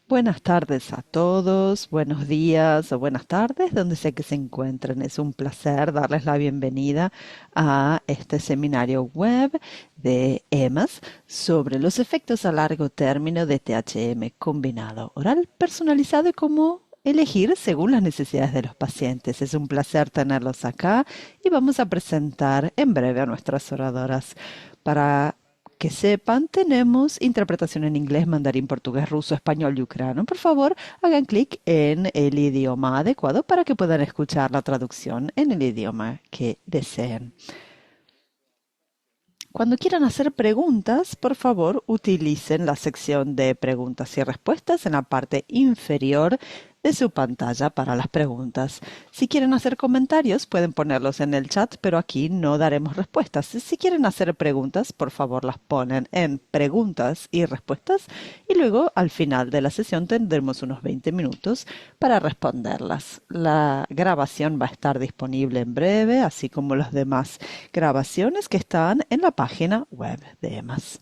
Buenas tardes a todos, buenos días o buenas tardes, donde sea que se encuentren. Es un placer darles la bienvenida a este seminario web de EMAS sobre los efectos a largo término de THM combinado oral personalizado y cómo elegir según las necesidades de los pacientes. Es un placer tenerlos acá y vamos a presentar en breve a nuestras oradoras. Para que sepan, tenemos interpretación en inglés, mandarín, portugués, ruso, español y ucraniano. Por favor, hagan clic en el idioma adecuado para que puedan escuchar la traducción en el idioma que deseen. Cuando quieran hacer preguntas, por favor, utilicen la sección de preguntas y respuestas en la parte inferior de su pantalla para las preguntas. Si quieren hacer comentarios, pueden ponerlos en el chat, pero aquí no daremos respuestas. Si quieren hacer preguntas, por favor, las ponen en preguntas y respuestas y luego al final de la sesión tendremos unos 20 minutos para responderlas. La grabación va a estar disponible en breve, así como las demás grabaciones que están en la página web de EMAS.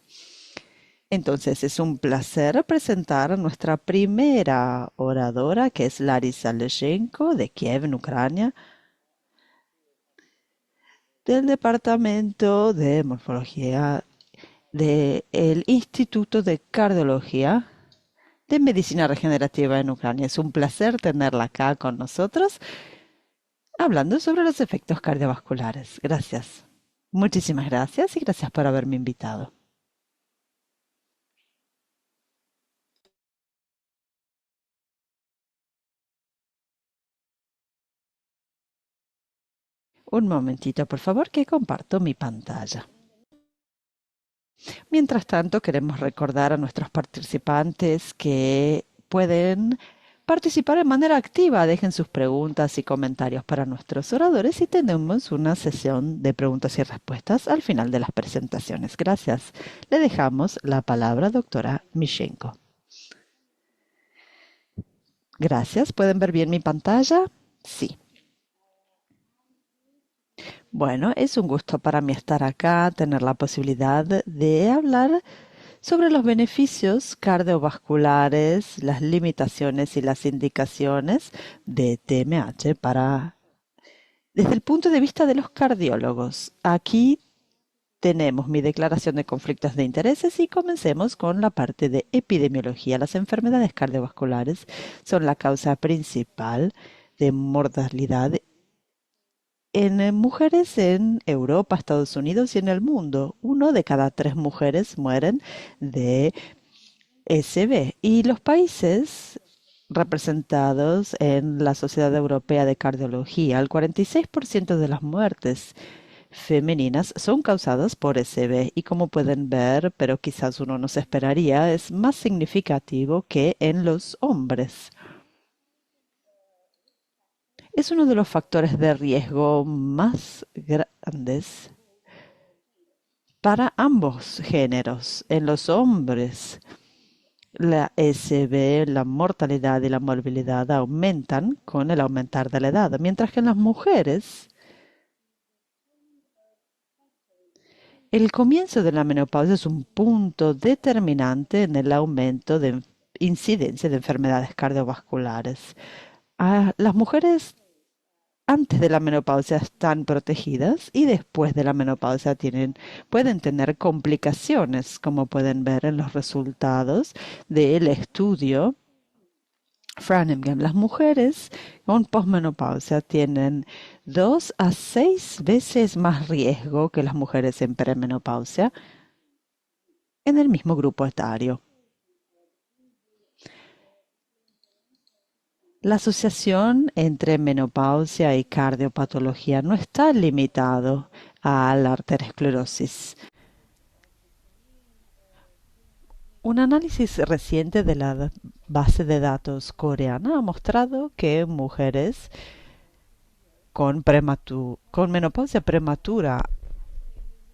Entonces es un placer presentar a nuestra primera oradora, que es Larisa Leshenko, de Kiev, en Ucrania, del Departamento de Morfología del Instituto de Cardiología de Medicina Regenerativa en Ucrania. Es un placer tenerla acá con nosotros, hablando sobre los efectos cardiovasculares. Gracias. Muchísimas gracias y gracias por haberme invitado. Un momentito, por favor, que comparto mi pantalla. Mientras tanto, queremos recordar a nuestros participantes que pueden participar de manera activa. Dejen sus preguntas y comentarios para nuestros oradores y tenemos una sesión de preguntas y respuestas al final de las presentaciones. Gracias. Le dejamos la palabra a doctora Mishenko. Gracias. ¿Pueden ver bien mi pantalla? Sí. Bueno, es un gusto para mí estar acá, tener la posibilidad de hablar sobre los beneficios cardiovasculares, las limitaciones y las indicaciones de TMH desde el punto de vista de los cardiólogos. Aquí tenemos mi declaración de conflictos de intereses y comencemos con la parte de epidemiología. Las enfermedades cardiovasculares son la causa principal de mortalidad en mujeres en Europa, Estados Unidos y en el mundo. Uno de cada tres mujeres mueren de SB. Y los países representados en la Sociedad Europea de Cardiología, el 46% de las muertes femeninas son causadas por SB y como pueden ver, pero quizás uno no se esperaría, es más significativo que en los hombres. Es uno de los factores de riesgo más grandes para ambos géneros. En los hombres, la SB, la mortalidad y la morbilidad aumentan con el aumentar de la edad, mientras que en las mujeres, el comienzo de la menopausia es un punto determinante en el aumento de incidencia de enfermedades cardiovasculares. Las mujeres antes de la menopausia están protegidas y después de la menopausia pueden tener complicaciones, como pueden ver en los resultados del estudio Framingham. Las mujeres con posmenopausia tienen 2 a 6 veces más riesgo que las mujeres en premenopausia en el mismo grupo etario. La asociación entre menopausia y cardiopatología no está limitado a la arteriosclerosis. Un análisis reciente de la base de datos coreana ha mostrado que mujeres con menopausia prematura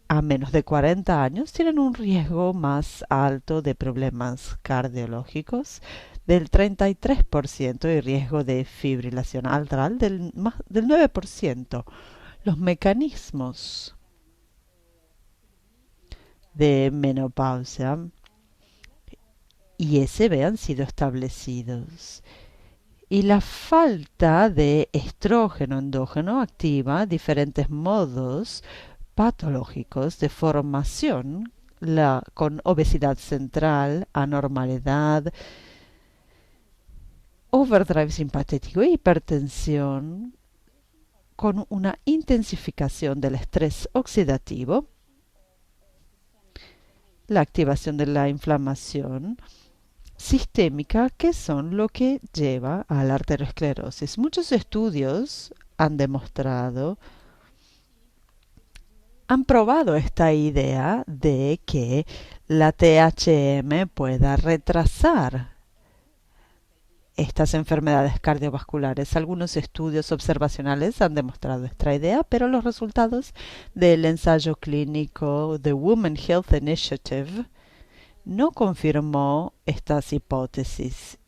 a menos de 40 años tienen un riesgo más alto de problemas cardiológicos del 33% y riesgo de fibrilación atrial del 9%. Los mecanismos de menopausia y SB han sido establecidos. Y la falta de estrógeno endógeno activa diferentes modos patológicos de formación, con obesidad central, anormalidad, overdrive simpatético e hipertensión, con una intensificación del estrés oxidativo, la activación de la inflamación sistémica, que son lo que lleva a la arteriosclerosis. Muchos estudios han probado esta idea de que la THM pueda retrasar estas enfermedades cardiovasculares. Algunos estudios observacionales han demostrado esta idea, pero los resultados del ensayo clínico The Women Health Initiative no confirmó estas hipótesis.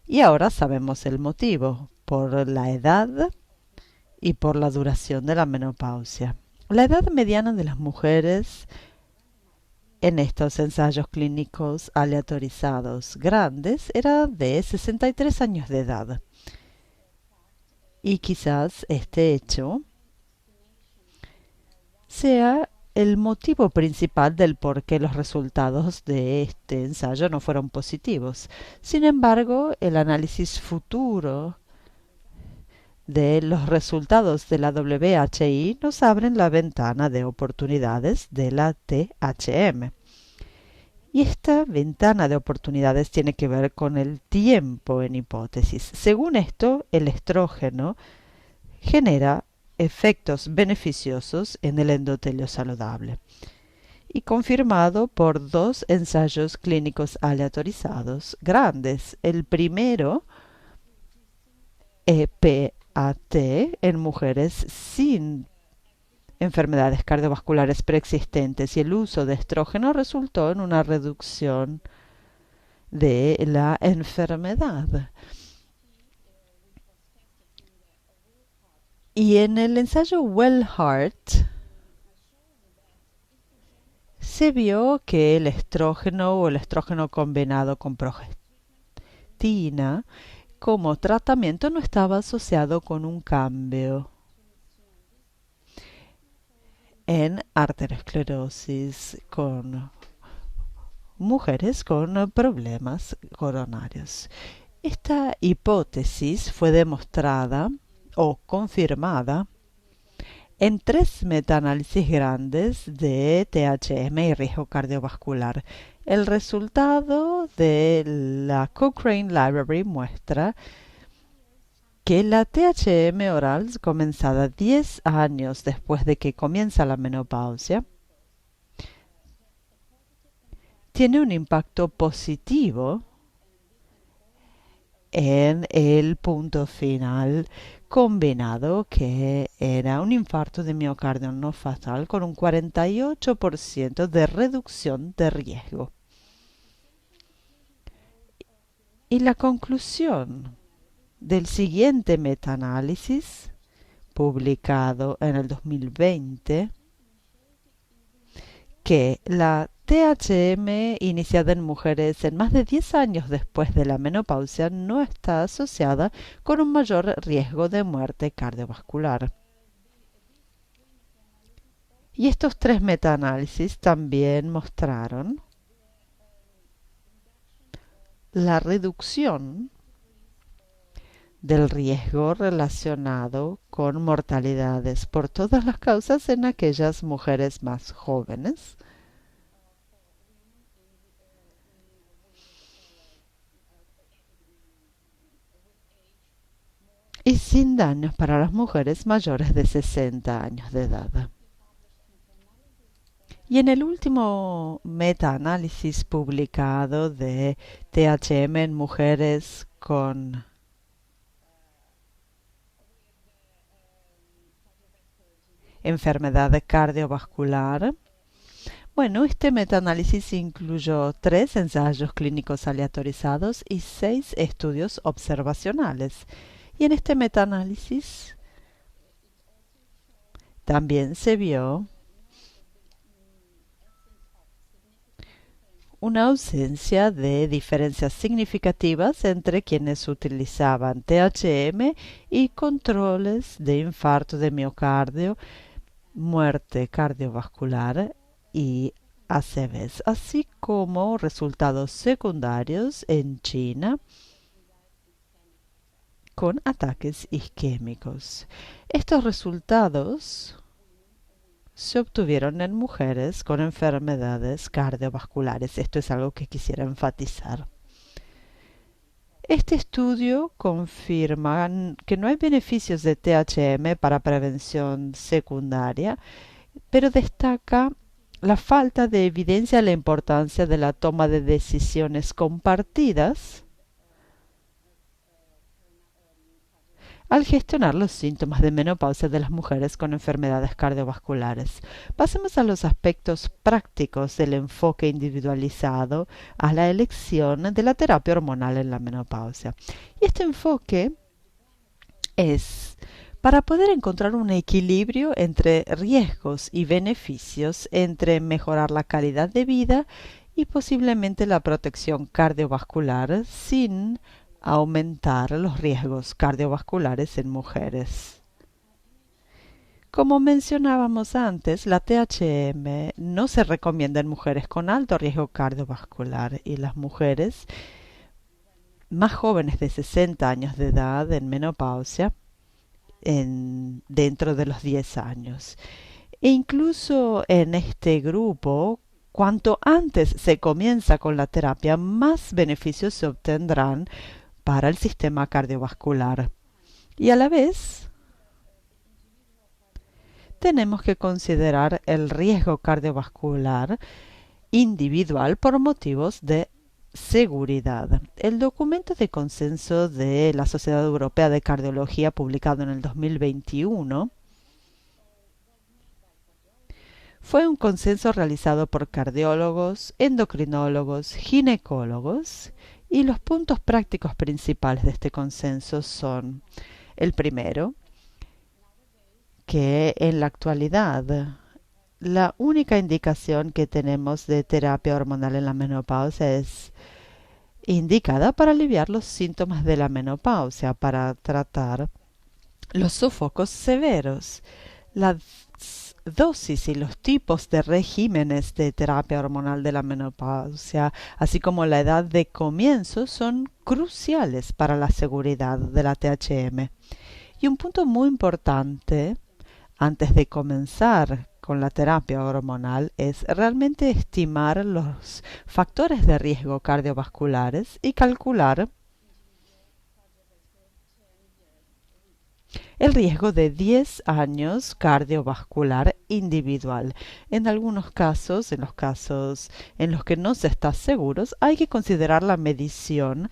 Y ahora sabemos el motivo, por la edad y por la duración de la menopausia. La edad mediana de las mujeres en estos ensayos clínicos aleatorizados grandes era de 63 años de edad. Y quizás este hecho sea el motivo principal del por qué los resultados de este ensayo no fueron positivos. Sin embargo, el análisis futuro de los resultados de la WHI nos abren la ventana de oportunidades de la THM. Y esta ventana de oportunidades tiene que ver con el tiempo en hipótesis. Según esto, el estrógeno genera efectos beneficiosos en el endotelio saludable. Y confirmado por dos ensayos clínicos aleatorizados grandes. El primero, EPAT, en mujeres sin enfermedades cardiovasculares preexistentes, y el uso de estrógeno resultó en una reducción de la enfermedad. Y en el ensayo WellHeart se vio que el estrógeno o el estrógeno combinado con progestina como tratamiento no estaba asociado con un cambio en arteriosclerosis con mujeres con problemas coronarios. Esta hipótesis fue demostrada o confirmada en 3 metaanálisis grandes de THM y riesgo cardiovascular. El resultado de la Cochrane Library muestra que la THM oral, comenzada 10 años después de que comienza la menopausia, tiene un impacto positivo en el punto final combinado, que era un infarto de miocardio no fatal con un 48% de reducción de riesgo. Y la conclusión del siguiente metaanálisis, publicado en el 2020, que la THM iniciada en mujeres en más de 10 años después de la menopausia no está asociada con un mayor riesgo de muerte cardiovascular. Y estos 3 metaanálisis también mostraron la reducción del riesgo relacionado con mortalidades por todas las causas en aquellas mujeres más jóvenes, y sin daños para las mujeres mayores de 60 años de edad. Y en el último metaanálisis publicado de THM en mujeres con enfermedad cardiovascular, bueno, este metaanálisis incluyó 3 ensayos clínicos aleatorizados y 6 estudios observacionales. Y en este metaanálisis también se vio una ausencia de diferencias significativas entre quienes utilizaban THM y controles de infarto de miocardio, muerte cardiovascular y ACVs, así como resultados secundarios en China con ataques isquémicos. Estos resultados se obtuvieron en mujeres con enfermedades cardiovasculares. Esto es algo que quisiera enfatizar. Este estudio confirma que no hay beneficios de THM para prevención secundaria, pero destaca la falta de evidencia de la importancia de la toma de decisiones compartidas al gestionar los síntomas de menopausia de las mujeres con enfermedades cardiovasculares. Pasemos a los aspectos prácticos del enfoque individualizado a la elección de la terapia hormonal en la menopausia. Y este enfoque es para poder encontrar un equilibrio entre riesgos y beneficios, entre mejorar la calidad de vida y posiblemente la protección cardiovascular sin aumentar los riesgos cardiovasculares en mujeres. Como mencionábamos antes, la THM no se recomienda en mujeres con alto riesgo cardiovascular y las mujeres más jóvenes de 60 años de edad en menopausia dentro de los 10 años. E incluso en este grupo, cuanto antes se comienza con la terapia, más beneficios se obtendrán para el sistema cardiovascular. Y a la vez, tenemos que considerar el riesgo cardiovascular individual por motivos de seguridad. El documento de consenso de la Sociedad Europea de Cardiología, publicado en el 2021, fue un consenso realizado por cardiólogos, endocrinólogos, ginecólogos, y los puntos prácticos principales de este consenso son: el primero, que en la actualidad la única indicación que tenemos de terapia hormonal en la menopausia es indicada para aliviar los síntomas de la menopausia, para tratar los sofocos severos. Las dosis y los tipos de regímenes de terapia hormonal de la menopausia, así como la edad de comienzo, son cruciales para la seguridad de la THM. Y un punto muy importante antes de comenzar con la terapia hormonal es realmente estimar los factores de riesgo cardiovasculares y calcular el riesgo de 10 años cardiovascular individual. En algunos casos, en los casos en los que no se está seguros, hay que considerar la medición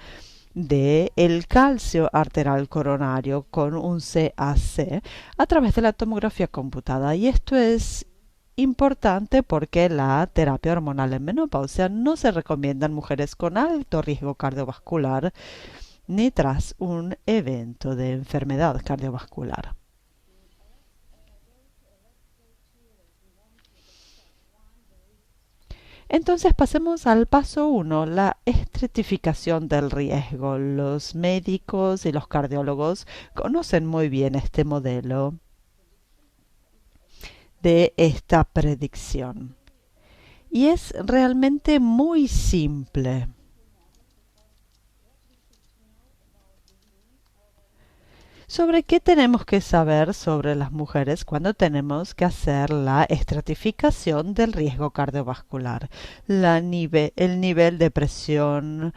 de el calcio arterial coronario con un CAC a través de la tomografía computada. Y esto es importante porque la terapia hormonal en menopausia no se recomienda en mujeres con alto riesgo cardiovascular ni tras un evento de enfermedad cardiovascular. Entonces pasemos al paso 1, la estratificación del riesgo. Los médicos y los cardiólogos conocen muy bien este modelo de esta predicción. Y es realmente muy simple. ¿Sobre qué tenemos que saber sobre las mujeres cuando tenemos que hacer la estratificación del riesgo cardiovascular? El nivel de presión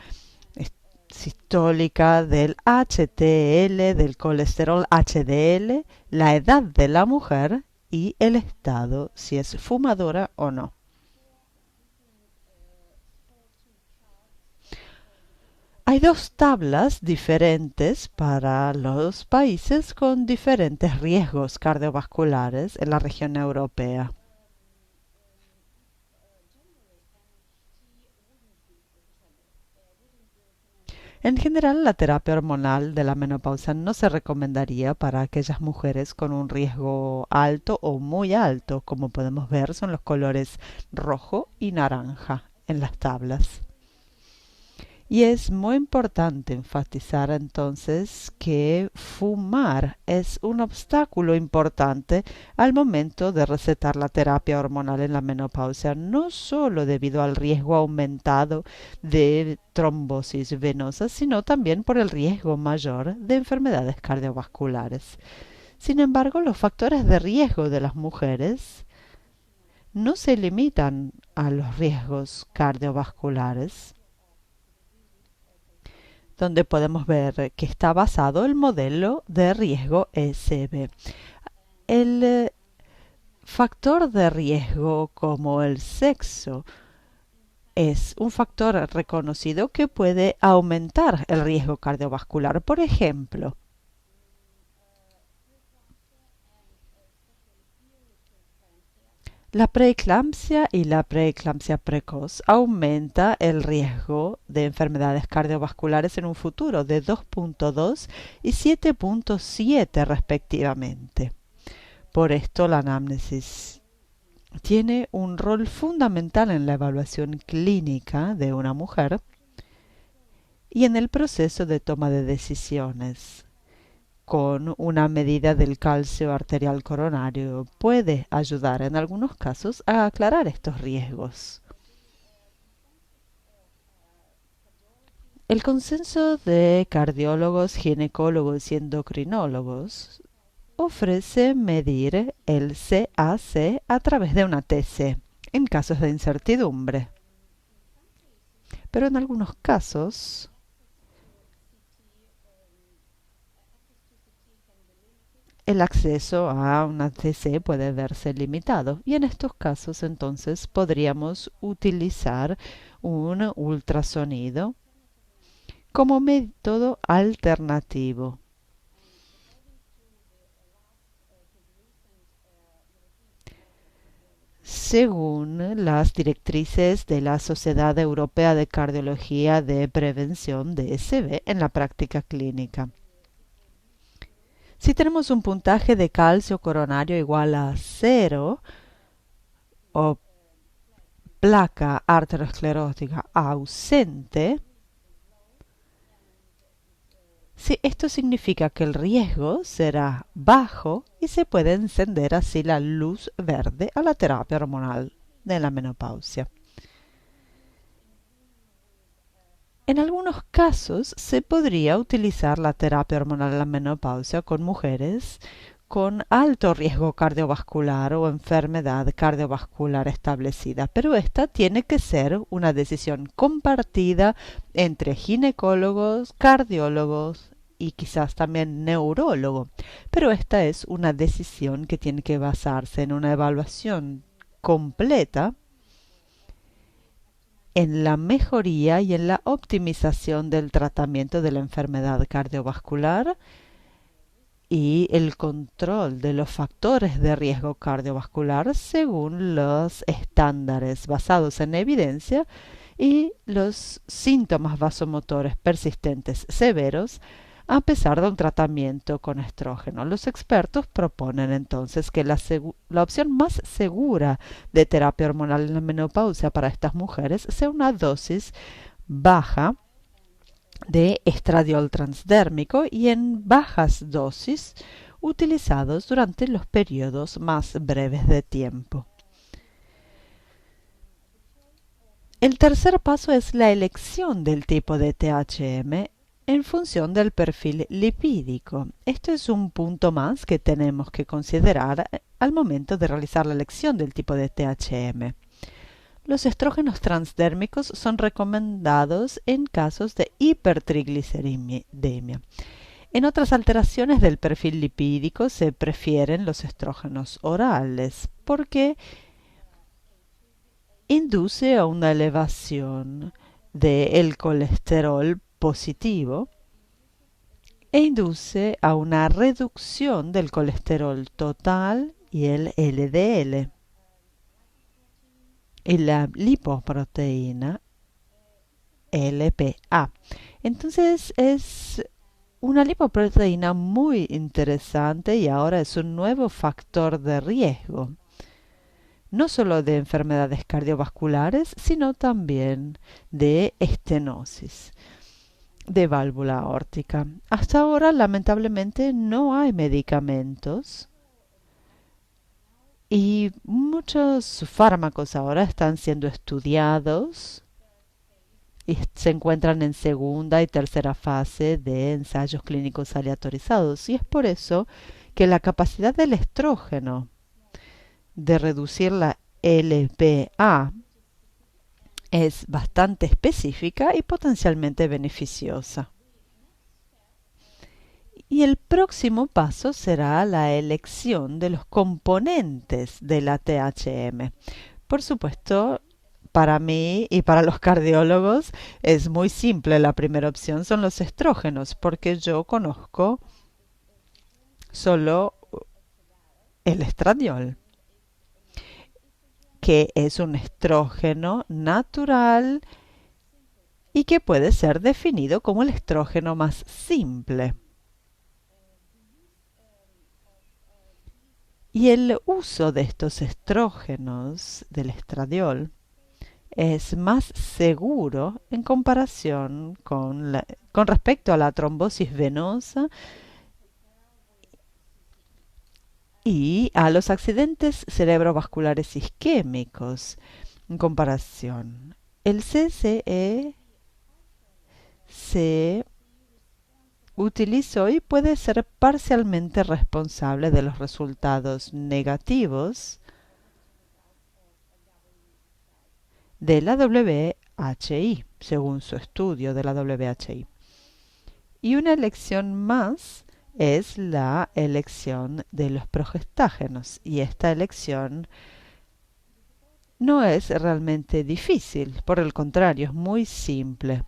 sistólica, del HTL, del colesterol HDL, la edad de la mujer y el estado, si es fumadora o no. Hay dos tablas diferentes para los países con diferentes riesgos cardiovasculares en la región europea. En general, la terapia hormonal de la menopausia no se recomendaría para aquellas mujeres con un riesgo alto o muy alto. Como podemos ver, son los colores rojo y naranja en las tablas. Y es muy importante enfatizar entonces que fumar es un obstáculo importante al momento de recetar la terapia hormonal en la menopausia, no solo debido al riesgo aumentado de trombosis venosa, sino también por el riesgo mayor de enfermedades cardiovasculares. Sin embargo, los factores de riesgo de las mujeres no se limitan a los riesgos cardiovasculares, donde podemos ver que está basado el modelo de riesgo ESB. El factor de riesgo como el sexo es un factor reconocido que puede aumentar el riesgo cardiovascular. Por ejemplo, la preeclampsia y la preeclampsia precoz aumenta el riesgo de enfermedades cardiovasculares en un futuro de 2.2 y 7.7 respectivamente. Por esto la anamnesis tiene un rol fundamental en la evaluación clínica de una mujer y en el proceso de toma de decisiones. Con una medida del calcio arterial coronario puede ayudar en algunos casos a aclarar estos riesgos. El consenso de cardiólogos, ginecólogos y endocrinólogos ofrece medir el CAC a través de una TC en casos de incertidumbre. Pero en algunos casos el acceso a una TC puede verse limitado y en estos casos entonces podríamos utilizar un ultrasonido como método alternativo. Según las directrices de la Sociedad Europea de Cardiología de Prevención de SB en la práctica clínica. Si tenemos un puntaje de calcio coronario igual a 0 o placa arteriosclerótica ausente, esto significa que el riesgo será bajo y se puede encender así la luz verde a la terapia hormonal de la menopausia. En algunos casos se podría utilizar la terapia hormonal en la menopausia con mujeres con alto riesgo cardiovascular o enfermedad cardiovascular establecida, pero esta tiene que ser una decisión compartida entre ginecólogos, cardiólogos y quizás también neurólogo. Pero esta es una decisión que tiene que basarse en una evaluación completa en la mejoría y en la optimización del tratamiento de la enfermedad cardiovascular y el control de los factores de riesgo cardiovascular según los estándares basados en evidencia y los síntomas vasomotores persistentes severos a pesar de un tratamiento con estrógeno. Los expertos proponen entonces que la opción más segura de terapia hormonal en la menopausia para estas mujeres sea una dosis baja de estradiol transdérmico y en bajas dosis utilizados durante los periodos más breves de tiempo. El tercer paso es la elección del tipo de THM en función del perfil lipídico. Esto es un punto más que tenemos que considerar al momento de realizar la elección del tipo de THM. Los estrógenos transdérmicos son recomendados en casos de hipertrigliceridemia. En otras alteraciones del perfil lipídico se prefieren los estrógenos orales porque induce a una elevación del colesterol positivo e induce a una reducción del colesterol total y el LDL. Y la lipoproteína LPA. Entonces es una lipoproteína muy interesante y ahora es un nuevo factor de riesgo. no solo de enfermedades cardiovasculares, sino también de estenosis, de válvula aórtica. Hasta ahora, lamentablemente, no hay medicamentos y muchos fármacos ahora están siendo estudiados y se encuentran en segunda y tercera fase de ensayos clínicos aleatorizados. Y es por eso que la capacidad del estrógeno de reducir la LPA es bastante específica y potencialmente beneficiosa. Y el próximo paso será la elección de los componentes de la THM. Por supuesto, para mí y para los cardiólogos es muy simple. La primera opción son los estrógenos, porque yo conozco solo el estradiol, que es un estrógeno natural y que puede ser definido como el estrógeno más simple. Y el uso de estos estrógenos del estradiol es más seguro en comparación con respecto a la trombosis venosa y a los accidentes cerebrovasculares isquémicos. En comparación, el CCE se utilizó y puede ser parcialmente responsable de los resultados negativos de la WHI, según su estudio de la WHI. Y una elección más es la elección de los progestágenos. Y esta elección no es realmente difícil, por el contrario, es muy simple.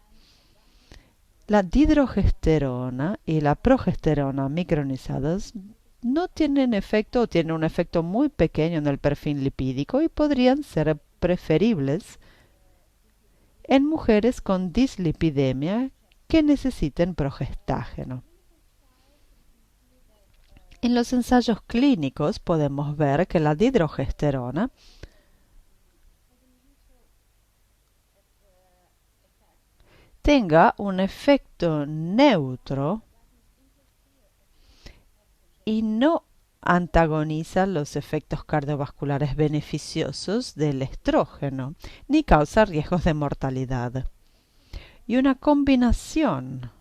La dihidrogesterona y la progesterona micronizadas no tienen efecto o tienen un efecto muy pequeño en el perfil lipídico y podrían ser preferibles en mujeres con dislipidemia que necesiten progestágeno. En los ensayos clínicos podemos ver que la dihidrogesterona tenga un efecto neutro y no antagoniza los efectos cardiovasculares beneficiosos del estrógeno, ni causa riesgos de mortalidad. Y una combinación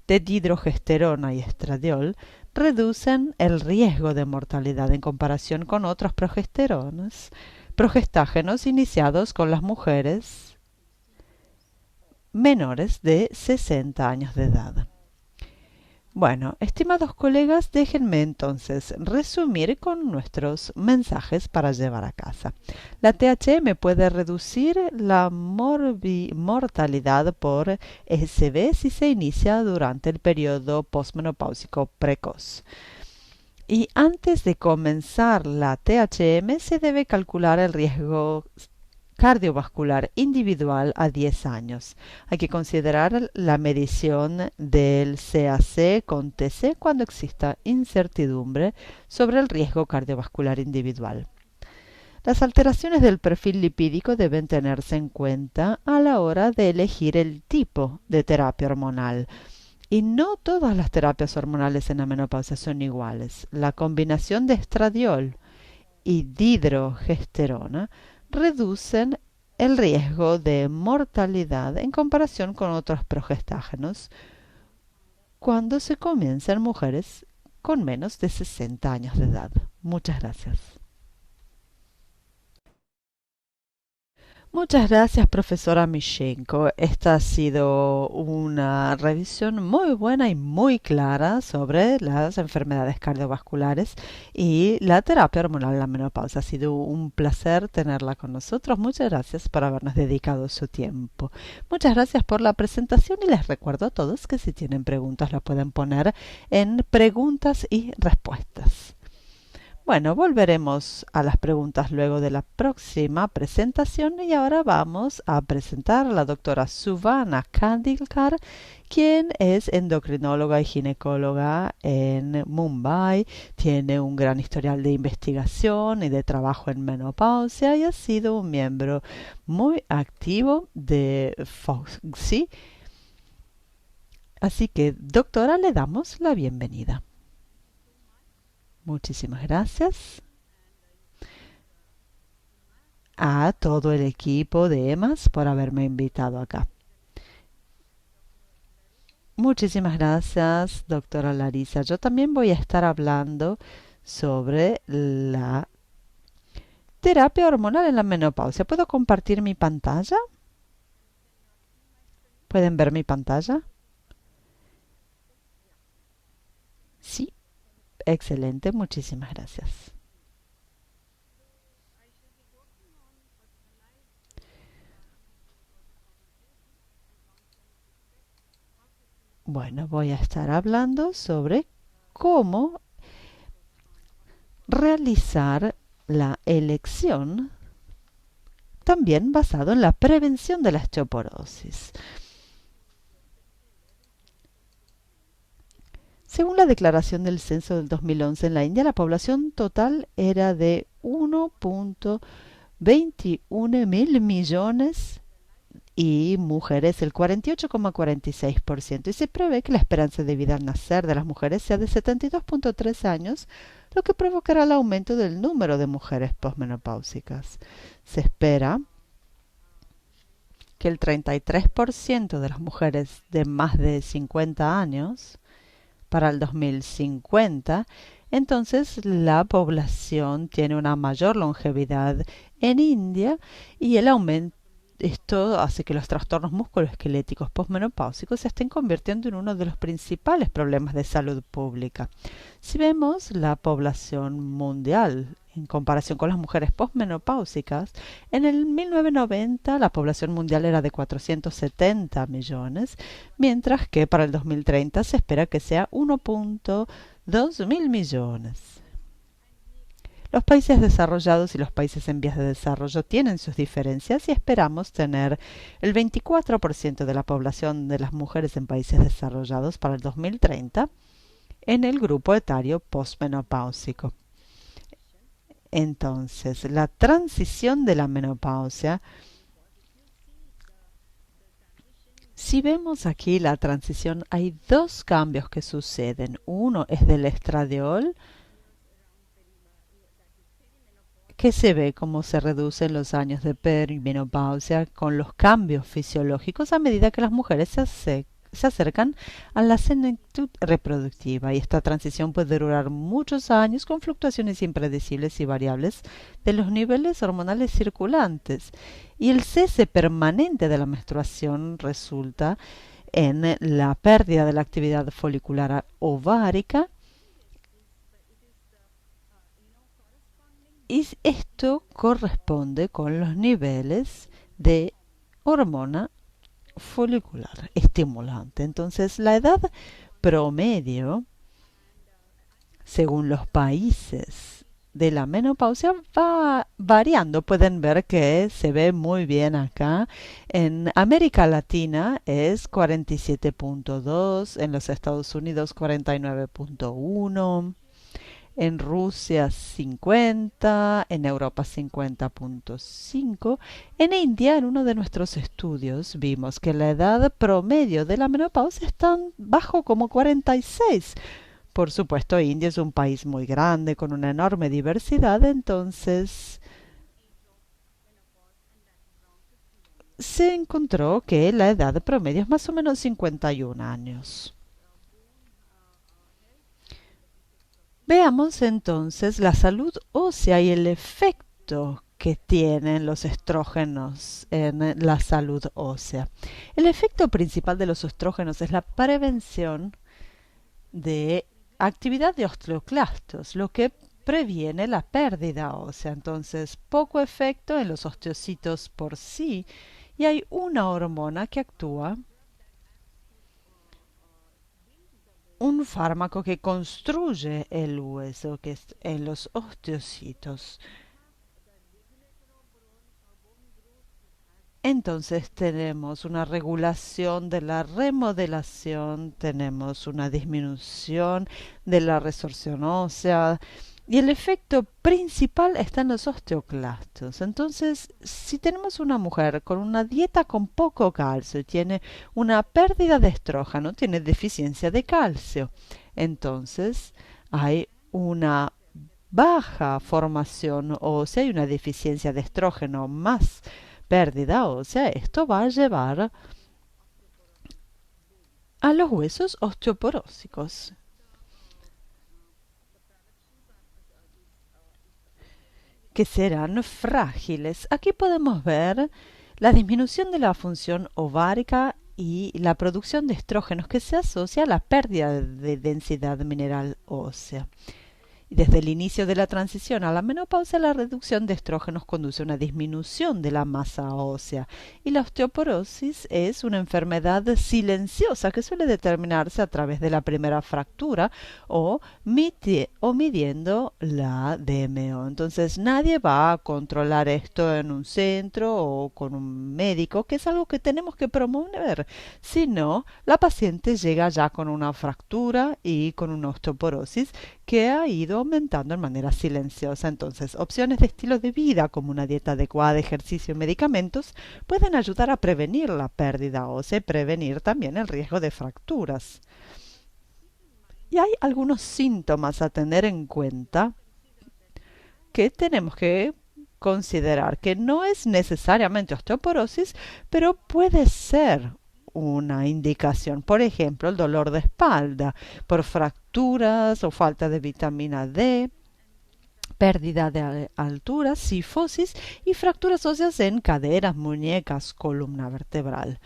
de dihidrogesterona y estradiol reducen el riesgo de mortalidad en comparación con otros progestágenos iniciados con las mujeres menores de 60 años de edad. Bueno, estimados colegas, déjenme entonces resumir con nuestros mensajes para llevar a casa. La THM puede reducir la mortalidad por SB si se inicia durante el periodo postmenopáusico precoz. Y antes de comenzar la THM se debe calcular el riesgo cardiovascular individual a 10 años. Hay que considerar la medición del CAC con TC cuando exista incertidumbre sobre el riesgo cardiovascular individual. Las alteraciones del perfil lipídico deben tenerse en cuenta a la hora de elegir el tipo de terapia hormonal. Y no todas las terapias hormonales en la menopausia son iguales. La combinación de estradiol y dihidrogesterona reducen el riesgo de mortalidad en comparación con otros progestágenos cuando se comienza en mujeres con menos de 60 años de edad. Muchas gracias. Muchas gracias, profesora Mishenko. Esta ha sido una revisión muy buena y muy clara sobre las enfermedades cardiovasculares y la terapia hormonal en la menopausia. Ha sido un placer tenerla con nosotros. Muchas gracias por habernos dedicado su tiempo. Muchas gracias por la presentación y les recuerdo a todos que si tienen preguntas las pueden poner en preguntas y respuestas. Bueno, volveremos a las preguntas luego de la próxima presentación y ahora vamos a presentar a la doctora Suvana Kandilkar, quien es endocrinóloga y ginecóloga en Mumbai. Tiene un gran historial de investigación y de trabajo en menopausia y ha sido un miembro muy activo de FOXI. Así que, doctora, le damos la bienvenida. Muchísimas gracias a todo el equipo de EMAS por haberme invitado acá. Muchísimas gracias, doctora Larisa. Yo también voy a estar hablando sobre la terapia hormonal en la menopausia. ¿Puedo compartir mi pantalla? ¿Pueden ver mi pantalla? Sí, excelente. Muchísimas gracias. Bueno, voy a estar hablando sobre cómo realizar la elección también basado en la prevención de la osteoporosis. Según la declaración del censo del 2011 en la India, la población total era de 1.21 mil millones y mujeres el 48,46%. Y se prevé que la esperanza de vida al nacer de las mujeres sea de 72,3 años, lo que provocará el aumento del número de mujeres posmenopáusicas. Se espera que el 33% de las mujeres de más de 50 años para el 2050, entonces la población tiene una mayor longevidad en India y el aumento esto hace que los trastornos musculoesqueléticos posmenopáusicos se estén convirtiendo en uno de los principales problemas de salud pública. Si vemos la población mundial en comparación con las mujeres posmenopáusicas, en el 1990 la población mundial era de 470 millones, mientras que para el 2030 se espera que sea 1.2 mil millones. Los países desarrollados y los países en vías de desarrollo tienen sus diferencias y esperamos tener el 24% de la población de las mujeres en países desarrollados para el 2030 en el grupo etario posmenopáusico. Entonces, la transición de la menopausia, si vemos aquí la transición, hay dos cambios que suceden. Uno es del estradiol, que se ve cómo se reducen los años de perimenopausia con los cambios fisiológicos a medida que las mujeres se acercan a la senectud reproductiva y esta transición puede durar muchos años con fluctuaciones impredecibles y variables de los niveles hormonales circulantes y el cese permanente de la menstruación resulta en la pérdida de la actividad folicular ovárica. Y esto corresponde con los niveles de hormona folicular estimulante. Entonces, la edad promedio, según los países de la menopausia, va variando. Pueden ver que se ve muy bien acá. En América Latina es 47,2, en los Estados Unidos 49,1. En Rusia 50, en Europa 50,5. En India, en uno de nuestros estudios, vimos que la edad promedio de la menopausia es tan bajo como 46. Por supuesto, India es un país muy grande, con una enorme diversidad, entonces se encontró que la edad promedio es más o menos 51 años. Veamos entonces la salud ósea y el efecto que tienen los estrógenos en la salud ósea. El efecto principal de los estrógenos es la prevención de actividad de osteoclastos, lo que previene la pérdida ósea. Entonces, poco efecto en los osteocitos por sí y hay una hormona que actúa un fármaco que construye el hueso, que es en los osteocitos. Entonces tenemos una regulación de la remodelación, tenemos una disminución de la resorción ósea y el efecto principal está en los osteoclastos. Entonces, si tenemos una mujer con una dieta con poco calcio y tiene una pérdida de estrógeno, tiene deficiencia de calcio, entonces hay una baja formación ósea y una deficiencia de estrógeno más pérdida ósea, esto va a llevar a los huesos osteoporósicos, que serán frágiles. Aquí podemos ver la disminución de la función ovárica y la producción de estrógenos que se asocia a la pérdida de densidad mineral ósea. Desde el inicio de la transición a la menopausia, la reducción de estrógenos conduce a una disminución de la masa ósea y la osteoporosis es una enfermedad silenciosa que suele determinarse a través de la primera fractura o midiendo la DMO. Entonces nadie va a controlar esto en un centro o con un médico, que es algo que tenemos que promover, sino la paciente llega ya con una fractura y con una osteoporosis que ha ido aumentando en manera silenciosa. Entonces, opciones de estilo de vida como una dieta adecuada, ejercicio y medicamentos pueden ayudar a prevenir la pérdida ósea y prevenir también el riesgo de fracturas. Y hay algunos síntomas a tener en cuenta que tenemos que considerar que no es necesariamente osteoporosis, pero puede ser una indicación. Por ejemplo, el dolor de espalda por fracturas o falta de vitamina D, pérdida de altura, cifosis y fracturas óseas en caderas, muñecas, columna vertebral.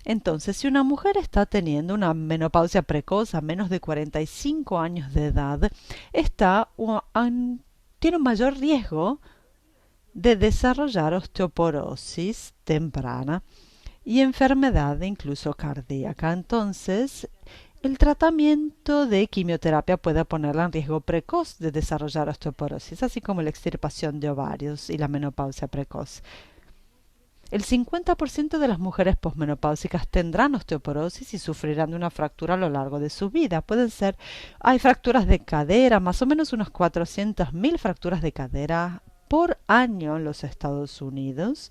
Entonces, si una mujer está teniendo una menopausia precoz a menos de 45 años de edad, tiene un mayor riesgo de desarrollar osteoporosis temprana y enfermedad incluso cardíaca. Entonces, el tratamiento de quimioterapia puede ponerla en riesgo precoz de desarrollar osteoporosis, así como la extirpación de ovarios y la menopausia precoz. El 50% de las mujeres posmenopáusicas tendrán osteoporosis y sufrirán de una fractura a lo largo de su vida. Hay fracturas de cadera, más o menos unas 400.000 fracturas de cadera por año en los Estados Unidos.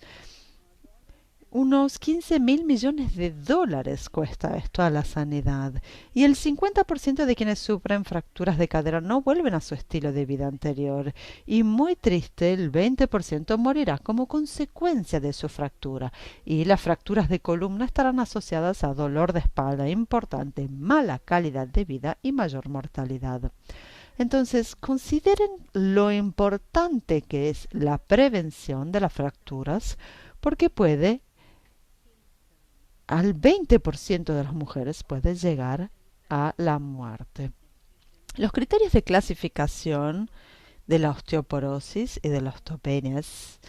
Unos 15.000 millones de dólares cuesta esto a la sanidad. Y el 50% de quienes sufren fracturas de cadera no vuelven a su estilo de vida anterior. Y muy triste, el 20% morirá como consecuencia de su fractura. Y las fracturas de columna estarán asociadas a dolor de espalda importante, mala calidad de vida y mayor mortalidad. Entonces, consideren lo importante que es la prevención de las fracturas, porque al 20% de las mujeres puede llegar a la muerte. Los criterios de clasificación de la osteoporosis y de la osteopenia es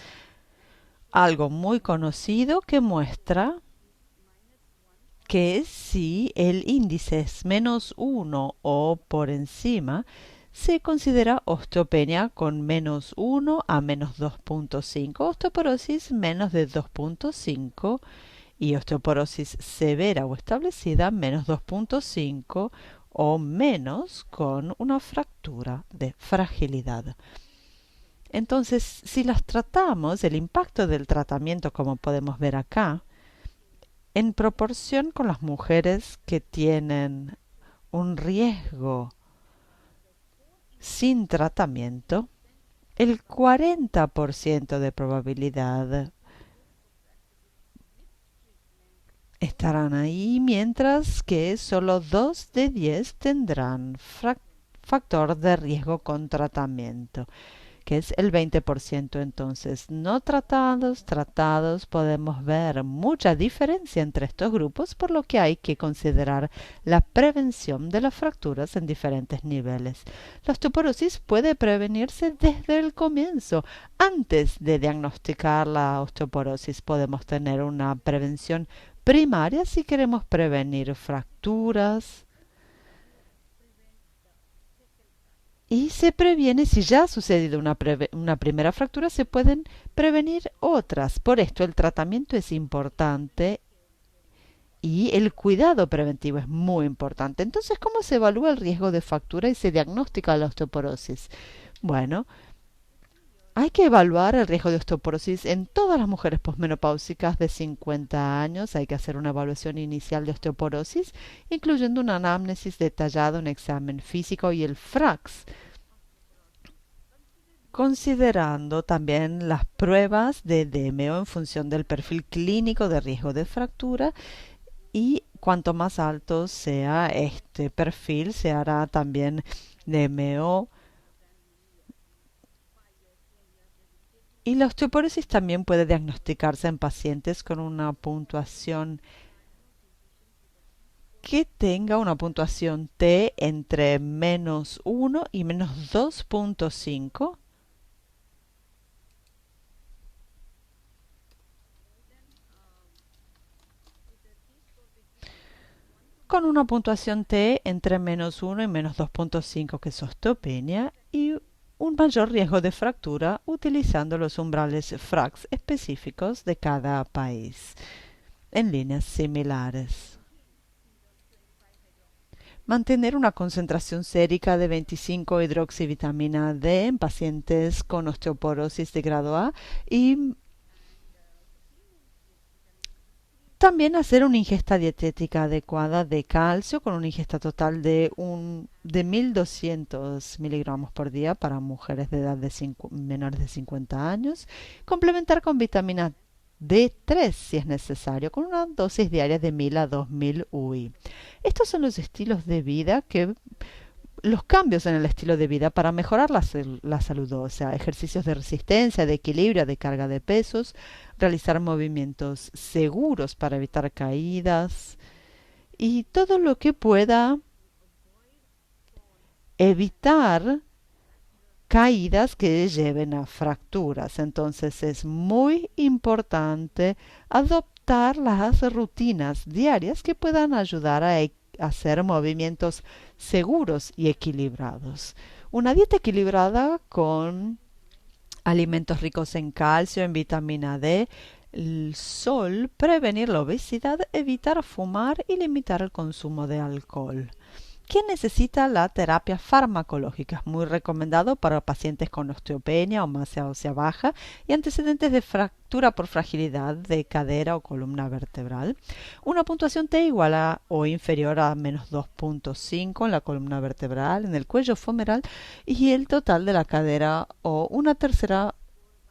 algo muy conocido que muestra que si el índice es -1 o por encima, se considera osteopenia con -1 a -2.5, osteoporosis menos de 2.5 y osteoporosis severa o establecida -2.5 o menos con una fractura de fragilidad. Entonces, si las tratamos, el impacto del tratamiento, como podemos ver acá, en proporción con las mujeres que tienen un riesgo sin tratamiento, el 40% de probabilidad estarán ahí, mientras que solo 2 de 10 tendrán factor de riesgo con tratamiento, que es el 20%. Entonces, no tratados, tratados, podemos ver mucha diferencia entre estos grupos, por lo que hay que considerar la prevención de las fracturas en diferentes niveles. La osteoporosis puede prevenirse desde el comienzo. Antes de diagnosticar la osteoporosis, podemos tener una prevención primaria si queremos prevenir fracturas y se previene, si ya ha sucedido una primera fractura, se pueden prevenir otras. Por esto el tratamiento es importante y el cuidado preventivo es muy importante. Entonces, ¿cómo se evalúa el riesgo de fractura y se diagnostica la osteoporosis? Bueno, hay que evaluar el riesgo de osteoporosis en todas las mujeres posmenopáusicas de 50 años. Hay que hacer una evaluación inicial de osteoporosis, incluyendo una anamnesis detallada, un examen físico y el FRAX, considerando también las pruebas de DMO en función del perfil clínico de riesgo de fractura, y cuanto más alto sea este perfil, se hará también DMO. Y la osteoporosis también puede diagnosticarse en pacientes con una puntuación que tenga una puntuación T entre -1 y -2.5, con una puntuación T entre -1 y -2.5, que es osteopenia, y un mayor riesgo de fractura utilizando los umbrales FRAX específicos de cada país, en líneas similares. Mantener una concentración sérica de 25 hidroxivitamina D en pacientes con osteoporosis de grado A, y también hacer una ingesta dietética adecuada de calcio con una ingesta total de 1200 miligramos por día para mujeres de edad de menores de 50 años. Complementar con vitamina D3 si es necesario, con una dosis diaria de 1000 a 2000 UI. Estos son los estilos de vida los cambios en el estilo de vida para mejorar la salud ósea: ejercicios de resistencia, de equilibrio, de carga de pesos, realizar movimientos seguros para evitar caídas y todo lo que pueda evitar caídas que lleven a fracturas. Entonces es muy importante adoptar las rutinas diarias que puedan ayudar a hacer movimientos seguros y equilibrados. Una dieta equilibrada con alimentos ricos en calcio, en vitamina D, el sol, prevenir la obesidad, evitar fumar y limitar el consumo de alcohol. ¿Quién necesita la terapia farmacológica? Es muy recomendado para pacientes con osteopenia o masa ósea baja y antecedentes de fractura por fragilidad de cadera o columna vertebral. Una puntuación T igual a o inferior a -2.5 en la columna vertebral, en el cuello femoral y el total de la cadera, o una tercera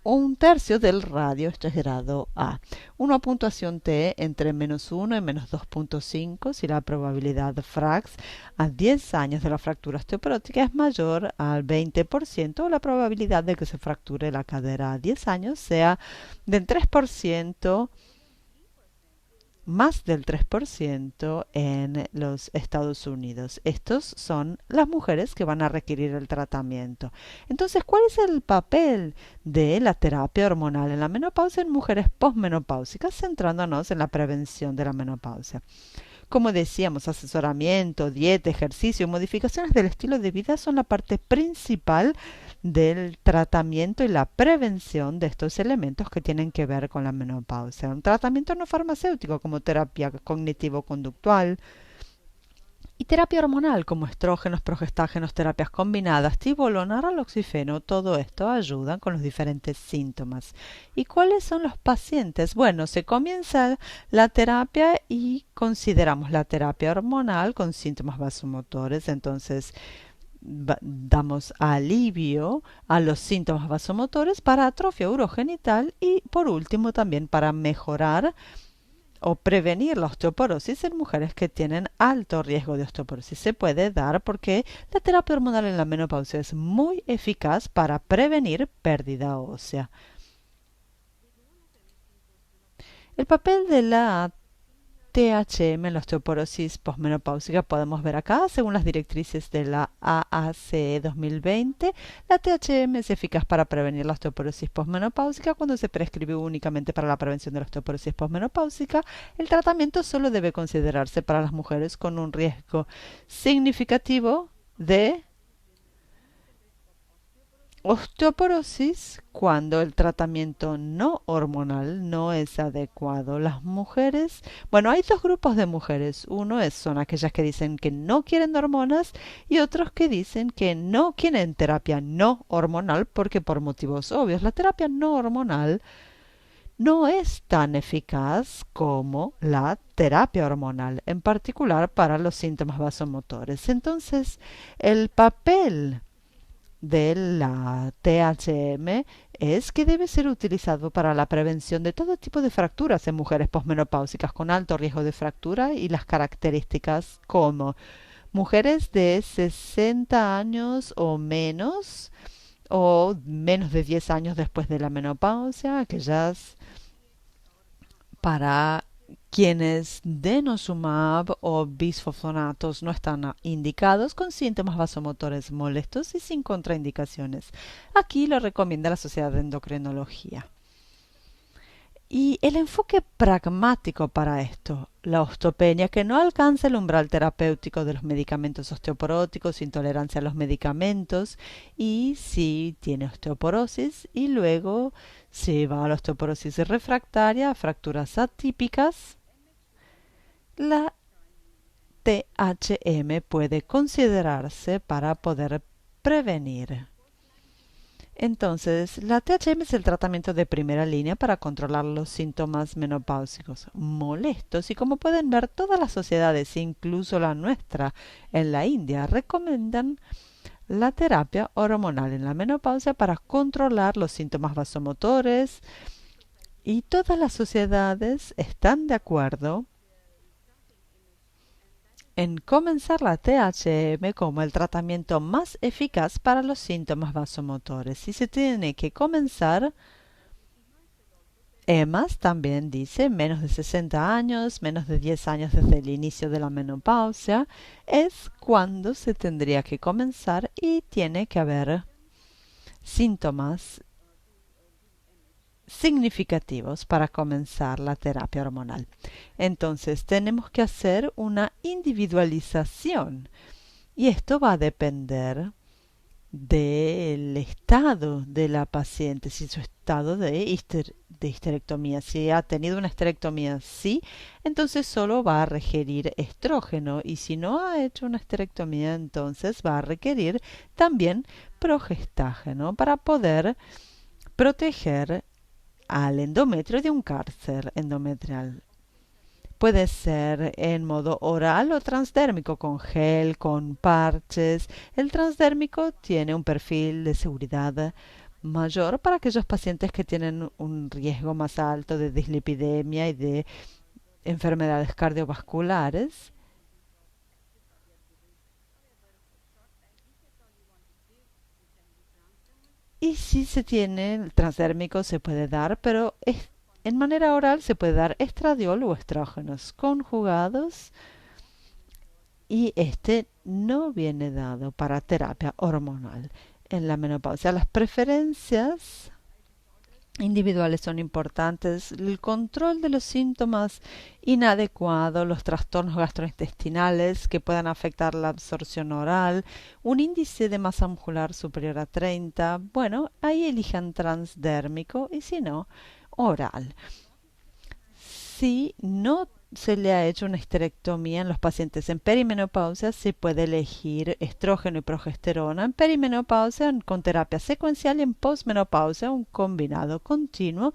o un tercio del radio, esto es grado A. Una puntuación T entre -1 y -2.5 si la probabilidad FRAX a 10 años de la fractura osteoporótica es mayor al 20%, o la probabilidad de que se fracture la cadera a 10 años sea del 3%, más del 3% en los Estados Unidos. Estos son las mujeres que van a requerir el tratamiento. Entonces, ¿cuál es el papel de la terapia hormonal en la menopausia en mujeres posmenopáusicas, centrándonos en la prevención de la menopausia? Como decíamos, asesoramiento, dieta, ejercicio y modificaciones del estilo de vida son la parte principal del tratamiento y la prevención de estos elementos que tienen que ver con la menopausia. Un tratamiento no farmacéutico como terapia cognitivo-conductual y terapia hormonal como estrógenos, progestágenos, terapias combinadas, tibolona, raloxifeno, todo esto ayuda con los diferentes síntomas. ¿Y cuáles son los pacientes? Bueno, se comienza la terapia y consideramos la terapia hormonal con síntomas vasomotores. Entonces damos alivio a los síntomas vasomotores para atrofia urogenital y por último también para mejorar o prevenir la osteoporosis en mujeres que tienen alto riesgo de osteoporosis. Se puede dar porque la terapia hormonal en la menopausia es muy eficaz para prevenir pérdida ósea. El papel de la THM en la osteoporosis posmenopáusica podemos ver acá, según las directrices de la AACE 2020. La THM es eficaz para prevenir la osteoporosis posmenopáusica cuando se prescribe únicamente para la prevención de la osteoporosis posmenopáusica. El tratamiento solo debe considerarse para las mujeres con un riesgo significativo de Osteoporosis cuando el tratamiento no hormonal no es adecuado. Las mujeres, bueno, hay dos grupos de mujeres. Son aquellas que dicen que no quieren hormonas y otros que dicen que no quieren terapia no hormonal porque por motivos obvios la terapia no hormonal no es tan eficaz como la terapia hormonal, en particular para los síntomas vasomotores. Entonces, el papel de la THM es que debe ser utilizado para la prevención de todo tipo de fracturas en mujeres posmenopáusicas con alto riesgo de fractura y las características como mujeres de 60 años o menos de 10 años después de la menopausia, aquellas para quienes denosumab o bisfosfonatos no están indicados con síntomas vasomotores molestos y sin contraindicaciones. Aquí lo recomienda la Sociedad de Endocrinología. Y el enfoque pragmático para esto, la osteopenia que no alcanza el umbral terapéutico de los medicamentos osteoporóticos, intolerancia a los medicamentos y si tiene osteoporosis y luego se va a la osteoporosis refractaria, fracturas atípicas, la THM puede considerarse para poder prevenir. Entonces, la THM es el tratamiento de primera línea para controlar los síntomas menopáusicos molestos y como pueden ver todas las sociedades, incluso la nuestra en la India, recomiendan la terapia hormonal en la menopausia para controlar los síntomas vasomotores y todas las sociedades están de acuerdo en comenzar la THM como el tratamiento más eficaz para los síntomas vasomotores. Y se tiene que comenzar, EMAS también dice, menos de 60 años, menos de 10 años desde el inicio de la menopausia, es cuando se tendría que comenzar y tiene que haber síntomas significativos para comenzar la terapia hormonal. Entonces tenemos que hacer una individualización y esto va a depender del estado de la paciente, si su estado de histerectomía, si ha tenido una histerectomía, sí, entonces solo va a requerir estrógeno y si no ha hecho una histerectomía, entonces va a requerir también progestágeno para poder proteger al endometrio de un cáncer endometrial. Puede ser en modo oral o transdérmico, con gel, con parches. El transdérmico tiene un perfil de seguridad mayor para aquellos pacientes que tienen un riesgo más alto de dislipidemia y de enfermedades cardiovasculares. Y si se tiene el transdérmico se puede dar, pero en manera oral se puede dar estradiol o estrógenos conjugados y este no viene dado para terapia hormonal en la menopausia. Las preferencias individuales son importantes. El control de los síntomas inadecuados, los trastornos gastrointestinales que puedan afectar la absorción oral, un índice de masa muscular superior a 30, bueno, ahí elijan transdérmico y si no, oral. Si no se le ha hecho una histerectomía en los pacientes en perimenopausia, se puede elegir estrógeno y progesterona en perimenopausia con terapia secuencial y en posmenopausia un combinado continuo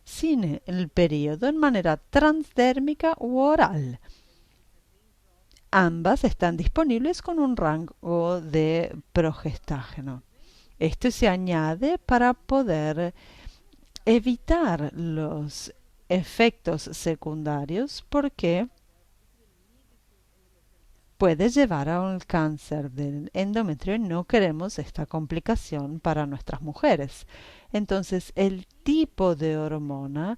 sin el periodo en manera transdérmica u oral. Ambas están disponibles con un rango de progestágeno. Esto se añade para poder evitar los efectos secundarios porque puede llevar a un cáncer del endometrio y no queremos esta complicación para nuestras mujeres. Entonces, el tipo de hormona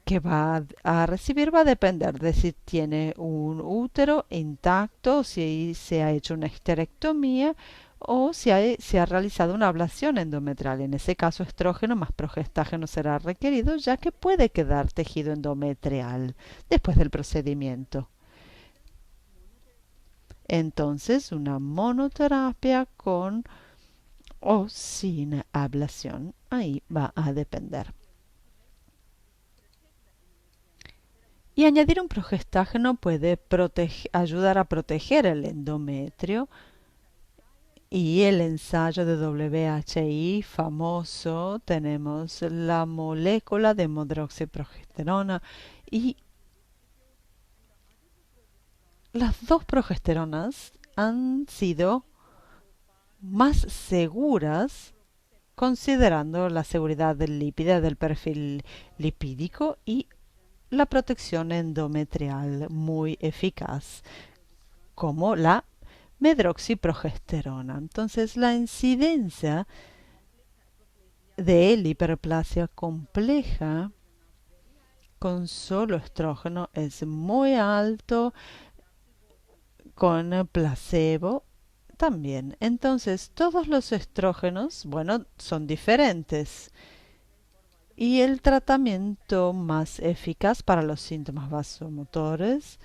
que va a recibir va a depender de si tiene un útero intacto, si se ha hecho una histerectomía o si se ha realizado una ablación endometrial. En ese caso, estrógeno más progestágeno será requerido, ya que puede quedar tejido endometrial después del procedimiento. Entonces, una monoterapia con o sin ablación. Ahí va a depender. Y añadir un progestágeno puede ayudar a proteger el endometrio. Y el ensayo de WHI famoso, tenemos la molécula de modroxiprogesterona y las dos progesteronas han sido más seguras considerando la seguridad del lípida del perfil lipídico y la protección endometrial muy eficaz, como la medroxiprogesterona. Entonces, la incidencia de la hiperplasia compleja con solo estrógeno es muy alto, con placebo también. Entonces, todos los estrógenos, bueno, son diferentes. Y el tratamiento más eficaz para los síntomas vasomotores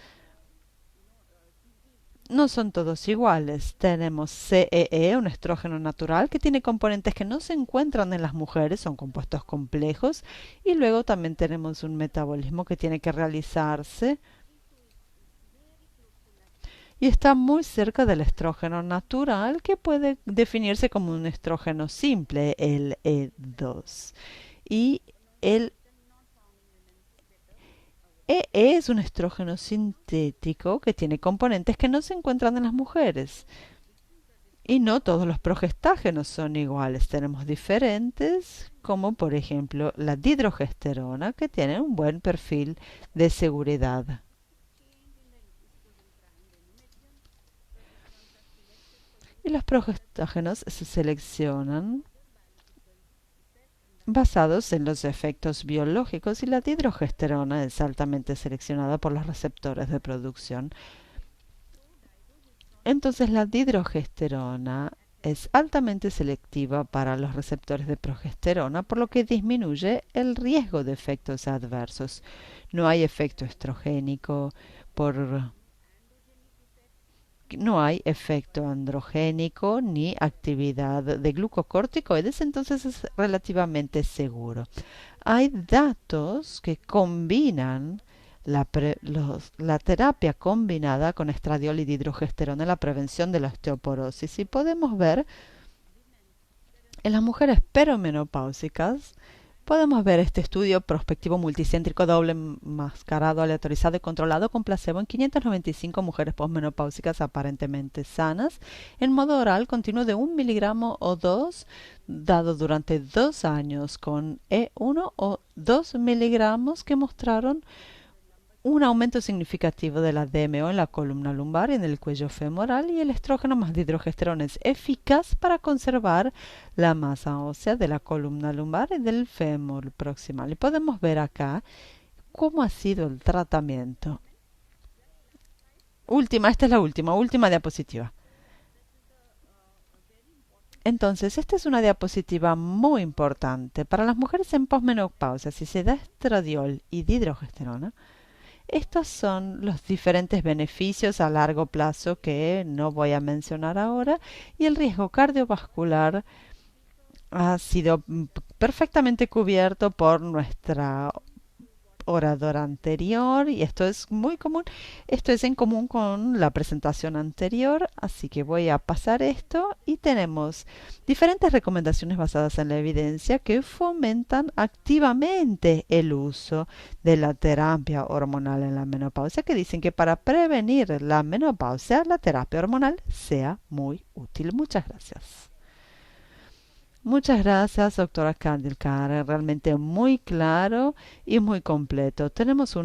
no son todos iguales. Tenemos CEE, un estrógeno natural que tiene componentes que no se encuentran en las mujeres, son compuestos complejos. Y luego también tenemos un metabolismo que tiene que realizarse y está muy cerca del estrógeno natural, que puede definirse como un estrógeno simple, el E2. Y el EE es un estrógeno sintético que tiene componentes que no se encuentran en las mujeres. Y no todos los progestágenos son iguales. Tenemos diferentes, como por ejemplo la dihidrogesterona, que tiene un buen perfil de seguridad. Y los progestágenos se seleccionan basados en los efectos biológicos y la dihidrogesterona es altamente seleccionada por los receptores de producción. Entonces la dihidrogesterona es altamente selectiva para los receptores de progesterona, por lo que disminuye el riesgo de efectos adversos. No hay efecto estrogénico por no hay efecto androgénico ni actividad de glucocorticoides, entonces es relativamente seguro. Hay datos que combinan la terapia combinada con estradiol y dihidrogesterona en la prevención de la osteoporosis y podemos ver en las mujeres perimenopáusicas. Podemos ver este estudio prospectivo multicéntrico doble mascarado, aleatorizado y controlado con placebo en 595 mujeres posmenopáusicas aparentemente sanas en modo oral continuo de 1 miligramo o 2 dado durante 2 años con E1 o 2 miligramos que mostraron un aumento significativo de la DMO en la columna lumbar y en el cuello femoral, y el estrógeno más dihidrogesterona es eficaz para conservar la masa ósea de la columna lumbar y del fémur proximal. Y podemos ver acá cómo ha sido el tratamiento. Esta es la última diapositiva. Entonces, esta es una diapositiva muy importante. Para las mujeres en posmenopausia, si se da estradiol y dihidrogesterona, estos son los diferentes beneficios a largo plazo que no voy a mencionar ahora, y el riesgo cardiovascular ha sido perfectamente cubierto por nuestra oradora anterior y esto es muy común, esto es en común con la presentación anterior, así que voy a pasar esto y tenemos diferentes recomendaciones basadas en la evidencia que fomentan activamente el uso de la terapia hormonal en la menopausia, que dicen que para prevenir la menopausia la terapia hormonal sea muy útil. Muchas gracias. Muchas gracias, doctora Kandilkar. Realmente muy claro y muy completo. Tenemos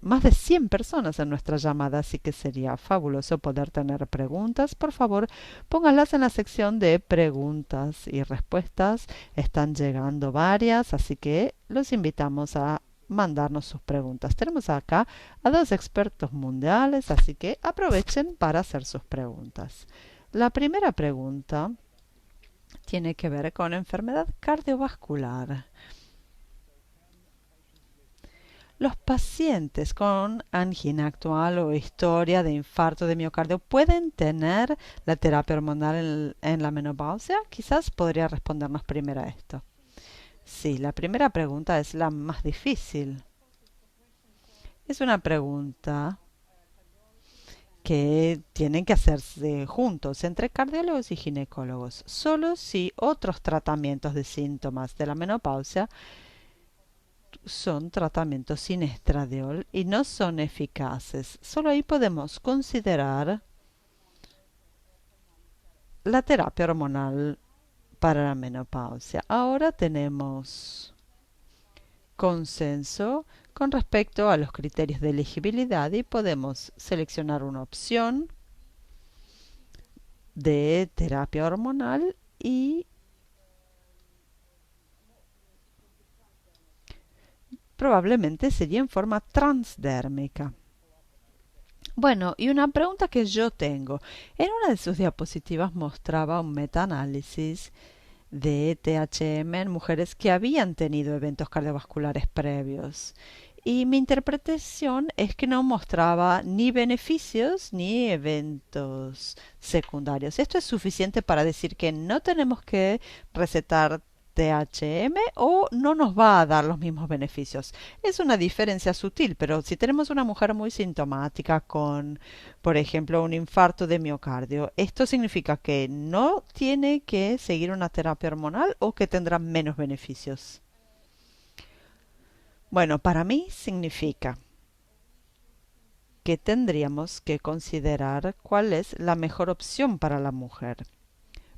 más de 100 personas en nuestra llamada, así que sería fabuloso poder tener preguntas. Por favor, pónganlas en la sección de preguntas y respuestas. Están llegando varias, así que los invitamos a mandarnos sus preguntas. Tenemos acá a 2 expertos mundiales, así que aprovechen para hacer sus preguntas. La primera pregunta tiene que ver con enfermedad cardiovascular. ¿Los pacientes con angina actual o historia de infarto de miocardio pueden tener la terapia hormonal en la menopausia? Quizás podría respondernos primero a esto. Sí, la primera pregunta es la más difícil. Es una pregunta que tienen que hacerse juntos entre cardiólogos y ginecólogos. Solo si otros tratamientos de síntomas de la menopausia son tratamientos sin estradiol y no son eficaces. Solo ahí podemos considerar la terapia hormonal para la menopausia. Ahora tenemos consenso con respecto a los criterios de elegibilidad y podemos seleccionar una opción de terapia hormonal y probablemente sería en forma transdérmica. Bueno, y una pregunta que yo tengo. En una de sus diapositivas mostraba un metaanálisis de THM en mujeres que habían tenido eventos cardiovasculares previos. Y mi interpretación es que no mostraba ni beneficios ni eventos secundarios. Esto es suficiente para decir que no tenemos que recetar THM o no nos va a dar los mismos beneficios. Es una diferencia sutil, pero si tenemos una mujer muy sintomática con, por ejemplo, un infarto de miocardio, ¿esto significa que no tiene que seguir una terapia hormonal o que tendrá menos beneficios? Bueno, para mí significa que tendríamos que considerar cuál es la mejor opción para la mujer.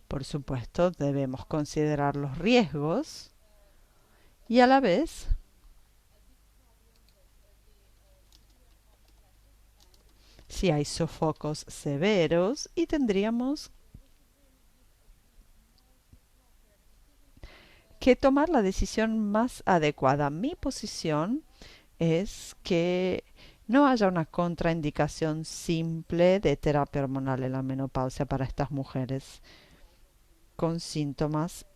Por supuesto, debemos considerar los riesgos y a la vez si hay sofocos severos y tendríamos que tomar la decisión más adecuada. Mi posición es que no haya una contraindicación simple de terapia hormonal en la menopausia para estas mujeres con síntomas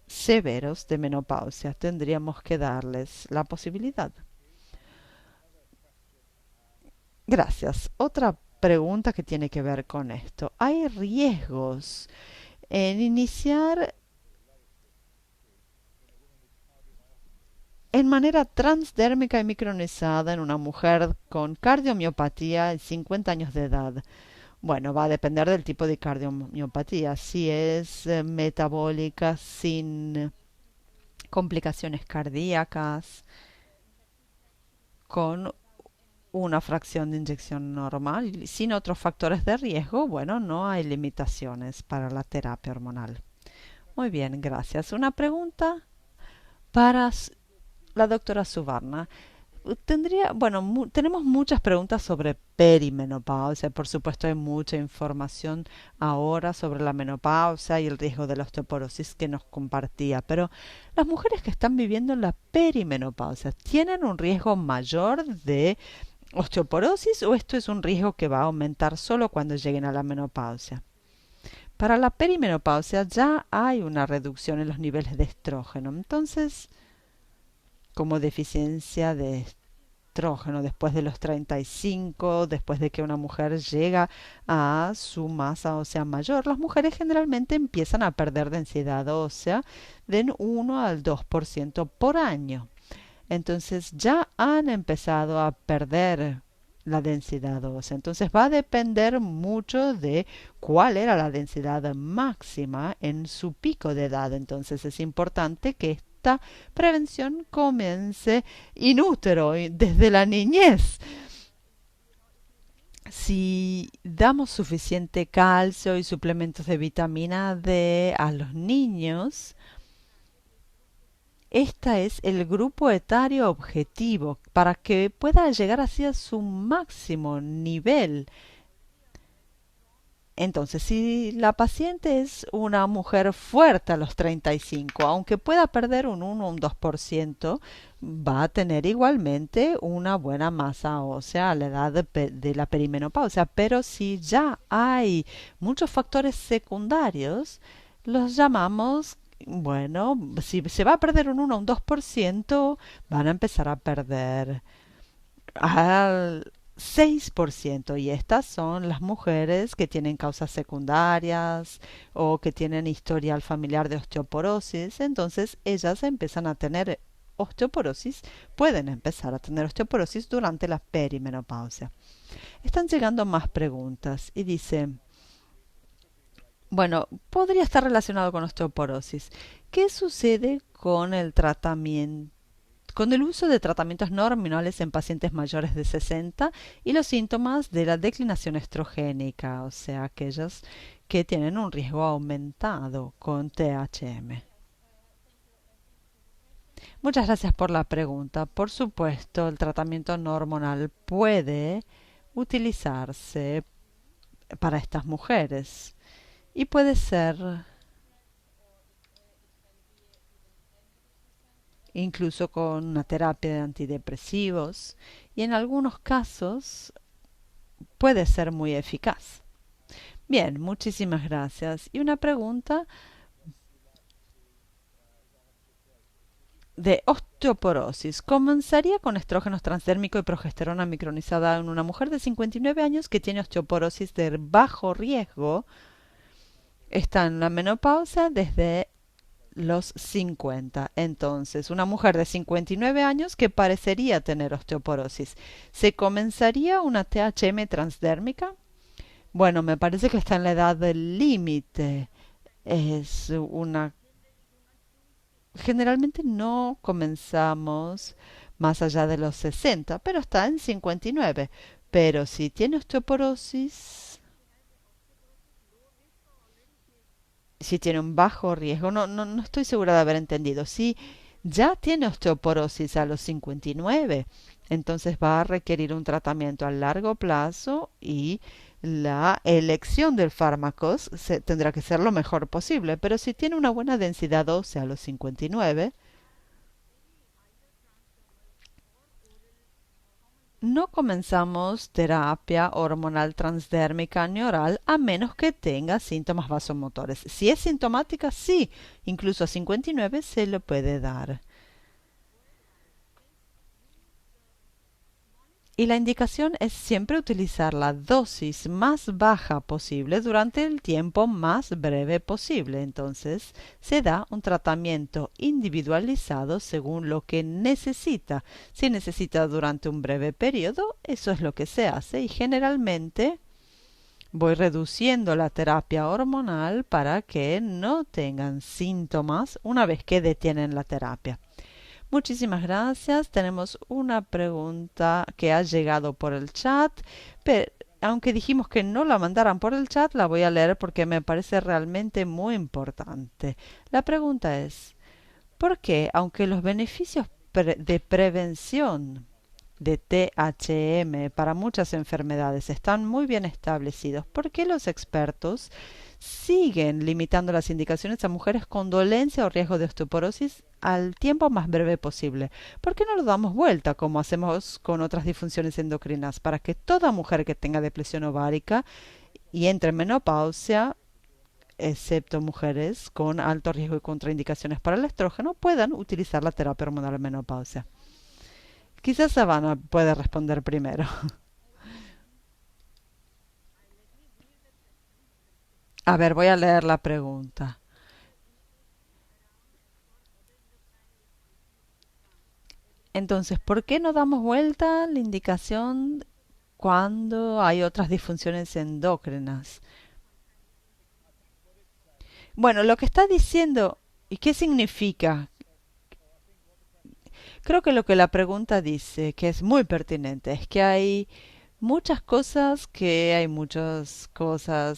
severos de menopausia. Tendríamos que darles la posibilidad. Gracias. Otra pregunta que tiene que ver con esto. ¿Hay riesgos en iniciar en manera transdérmica y micronizada en una mujer con cardiomiopatía en 50 años de edad? Bueno, va a depender del tipo de cardiomiopatía. Si es metabólica, sin complicaciones cardíacas, con una fracción de inyección normal y sin otros factores de riesgo, bueno, no hay limitaciones para la terapia hormonal. Muy bien, gracias. Una pregunta para la doctora Suvarna. Bueno, tenemos muchas preguntas sobre perimenopausia. Por supuesto, hay mucha información ahora sobre la menopausia y el riesgo de la osteoporosis que nos compartía. Pero las mujeres que están viviendo en la perimenopausia, ¿tienen un riesgo mayor de osteoporosis o esto es un riesgo que va a aumentar solo cuando lleguen a la menopausia? Para la perimenopausia ya hay una reducción en los niveles de estrógeno. Entonces, como deficiencia de estrógeno después de los 35, después de que una mujer llega a su masa ósea mayor, las mujeres generalmente empiezan a perder densidad ósea de 1 al 2% por año. Entonces ya han empezado a perder la densidad ósea. Entonces va a depender mucho de cuál era la densidad máxima en su pico de edad. Entonces es importante que esta prevención comience in útero, desde la niñez. Si damos suficiente calcio y suplementos de vitamina D a los niños, este es el grupo etario objetivo para que pueda llegar así a su máximo nivel. Entonces, si la paciente es una mujer fuerte a los 35, aunque pueda perder un 1 o un 2%, va a tener igualmente una buena masa ósea a la edad de la perimenopausia. Pero si ya hay muchos factores secundarios, los llamamos, bueno, si se va a perder un 1 o un 2%, van a empezar a perder al 6%, y estas son las mujeres que tienen causas secundarias o que tienen historial familiar de osteoporosis. Entonces ellas empiezan a tener osteoporosis, pueden empezar a tener osteoporosis durante la perimenopausia. Están llegando más preguntas y dice, bueno, podría estar relacionado con osteoporosis. ¿Qué sucede con el tratamiento, con el uso de tratamientos no hormonales en pacientes mayores de 60 y los síntomas de la declinación estrogénica, o sea, aquellos que tienen un riesgo aumentado con THM? Muchas gracias por la pregunta. Por supuesto, el tratamiento no hormonal puede utilizarse para estas mujeres y puede ser incluso con una terapia de antidepresivos, y en algunos casos puede ser muy eficaz. Bien, muchísimas gracias. Y una pregunta de osteoporosis. ¿Comenzaría con estrógenos transdérmico y progesterona micronizada en una mujer de 59 años que tiene osteoporosis de bajo riesgo? Está en la menopausia desde los 50. Entonces, una mujer de 59 años que parecería tener osteoporosis. ¿Se comenzaría una THM transdérmica? Bueno, me parece que está en la edad del límite. Es una... Generalmente no comenzamos más allá de los 60, pero está en 59. Pero si tiene osteoporosis, si tiene un bajo riesgo, no estoy segura de haber entendido. Si ya tiene osteoporosis a los 59, entonces va a requerir un tratamiento a largo plazo, y la elección del fármaco tendrá que ser lo mejor posible. Pero si tiene una buena densidad ósea a los 59, no comenzamos terapia hormonal transdérmica ni oral a menos que tenga síntomas vasomotores. Si es sintomática, sí, incluso a 59 se lo puede dar. Y la indicación es siempre utilizar la dosis más baja posible durante el tiempo más breve posible. Entonces se da un tratamiento individualizado según lo que necesita. Si necesita durante un breve periodo, eso es lo que se hace, y generalmente voy reduciendo la terapia hormonal para que no tengan síntomas una vez que detienen la terapia. Muchísimas gracias. Tenemos una pregunta que ha llegado por el chat, pero aunque dijimos que no la mandaran por el chat, la voy a leer porque me parece realmente muy importante. La pregunta es, ¿por qué, aunque los beneficios de prevención de THM para muchas enfermedades están muy bien establecidos, por qué los expertos siguen limitando las indicaciones a mujeres con dolencia o riesgo de osteoporosis al tiempo más breve posible? ¿Por qué no lo damos vuelta como hacemos con otras disfunciones endocrinas, para que toda mujer que tenga depresión ovárica y entre en menopausia, excepto mujeres con alto riesgo y contraindicaciones para el estrógeno, puedan utilizar la terapia hormonal en menopausia? Quizás Savannah puede responder primero. A ver, voy a leer la pregunta. Entonces, ¿por qué no damos vuelta la indicación cuando hay otras disfunciones endócrinas? Bueno, lo que está diciendo, ¿y qué significa? Creo que lo que la pregunta dice, que es muy pertinente, es que hay muchas cosas,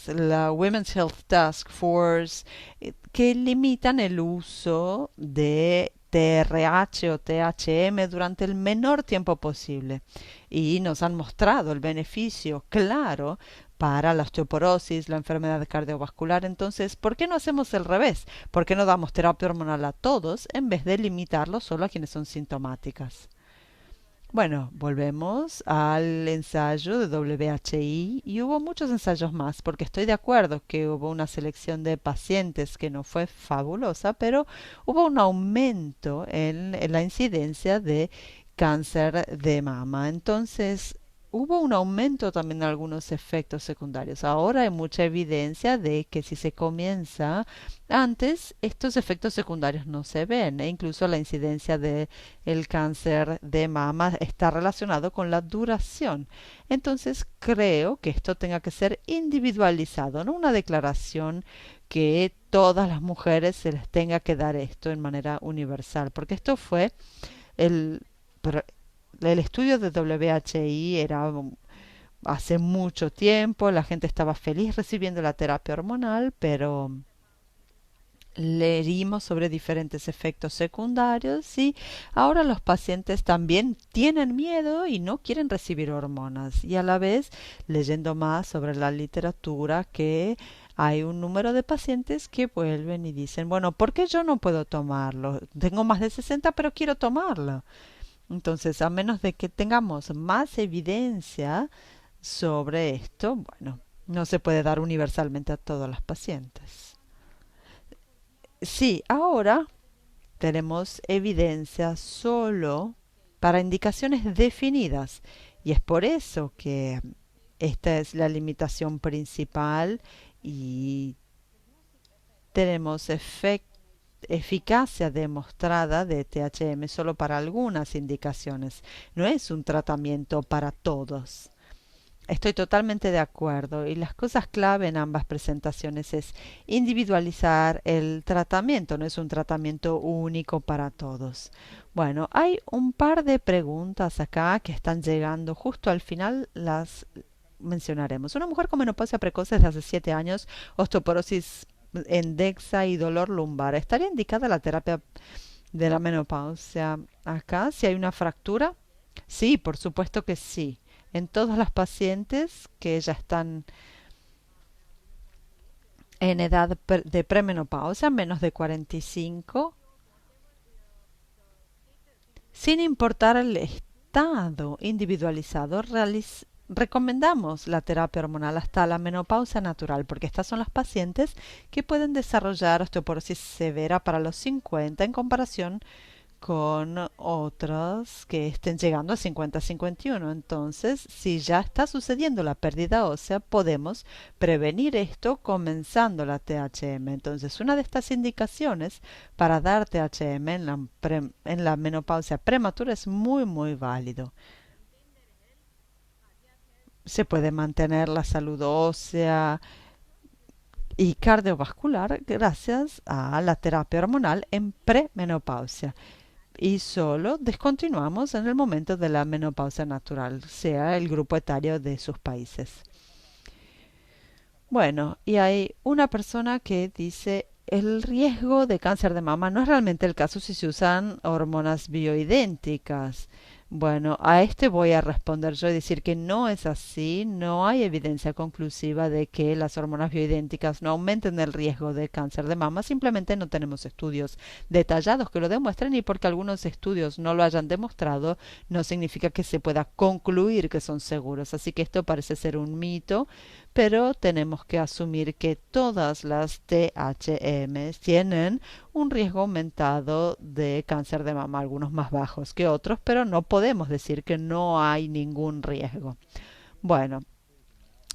la Women's Health Task Force, que limitan el uso de TRH o THM durante el menor tiempo posible. Y nos han mostrado el beneficio claro para la osteoporosis, la enfermedad cardiovascular. Entonces, ¿por qué no hacemos el revés? ¿Por qué no damos terapia hormonal a todos en vez de limitarlo solo a quienes son sintomáticas? Bueno, volvemos al ensayo de WHI, y hubo muchos ensayos más, porque estoy de acuerdo que hubo una selección de pacientes que no fue fabulosa, pero hubo un aumento en la incidencia de cáncer de mama. Entonces, hubo un aumento también de algunos efectos secundarios. Ahora hay mucha evidencia de que si se comienza antes, estos efectos secundarios no se ven, e incluso la incidencia de el cáncer de mama está relacionado con la duración. Entonces, creo que esto tenga que ser individualizado, no una declaración que todas las mujeres se les tenga que dar esto en manera universal, porque esto fue el, el estudio de WHI era hace mucho tiempo, la gente estaba feliz recibiendo la terapia hormonal, pero leímos sobre diferentes efectos secundarios y ahora los pacientes también tienen miedo y no quieren recibir hormonas. Y a la vez, leyendo más sobre la literatura, que hay un número de pacientes que vuelven y dicen, bueno, ¿por qué yo no puedo tomarlo? Tengo más de 60 pero quiero tomarlo. Entonces, a menos de que tengamos más evidencia sobre esto, bueno, no se puede dar universalmente a todos los pacientes. Sí, ahora tenemos evidencia solo para indicaciones definidas y es por eso que esta es la limitación principal y tenemos eficacia demostrada de THM solo para algunas indicaciones. No es un tratamiento para todos. Estoy totalmente de acuerdo y las cosas clave en ambas presentaciones es individualizar el tratamiento, no es un tratamiento único para todos. Bueno, hay un par de preguntas acá que están llegando justo al final, las mencionaremos. Una mujer con menopausia precoz desde hace 7 años, osteoporosis endexa y dolor lumbar. ¿Estaría indicada la terapia de la menopausia acá si hay una fractura? Sí, por supuesto que sí. En todas las pacientes que ya están en edad de premenopausia, menos de 45, sin importar el estado individualizado, recomendamos la terapia hormonal hasta la menopausia natural, porque estas son las pacientes que pueden desarrollar osteoporosis severa para los 50 en comparación con otras que estén llegando a 50-51. Entonces, si ya está sucediendo la pérdida ósea, podemos prevenir esto comenzando la THM. Entonces, una de estas indicaciones para dar THM en la menopausia prematura es muy, muy válido. Se puede mantener la salud ósea y cardiovascular gracias a la terapia hormonal en premenopausia. Y solo descontinuamos en el momento de la menopausia natural, sea el grupo etario de sus países. Bueno, y hay una persona que dice, el riesgo de cáncer de mama no es realmente el caso si se usan hormonas bioidénticas. Bueno, a este voy a responder yo y decir que no es así, no hay evidencia conclusiva de que las hormonas bioidénticas no aumenten el riesgo de cáncer de mama, simplemente no tenemos estudios detallados que lo demuestren y porque algunos estudios no lo hayan demostrado, no significa que se pueda concluir que son seguros. Así que esto parece ser un mito, pero tenemos que asumir que todas las THM tienen un riesgo aumentado de cáncer de mama, algunos más bajos que otros, pero no podemos decir que no hay ningún riesgo. Bueno,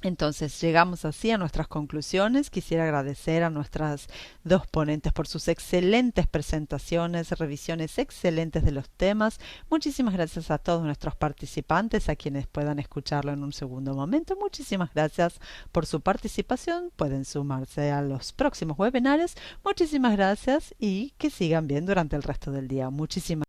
entonces llegamos así a nuestras conclusiones. Quisiera agradecer a nuestras dos ponentes por sus excelentes presentaciones, revisiones excelentes de los temas. Muchísimas gracias a todos nuestros participantes, a quienes puedan escucharlo en un segundo momento. Muchísimas gracias por su participación. Pueden sumarse a los próximos webinarios. Muchísimas gracias y que sigan bien durante el resto del día. Muchísimas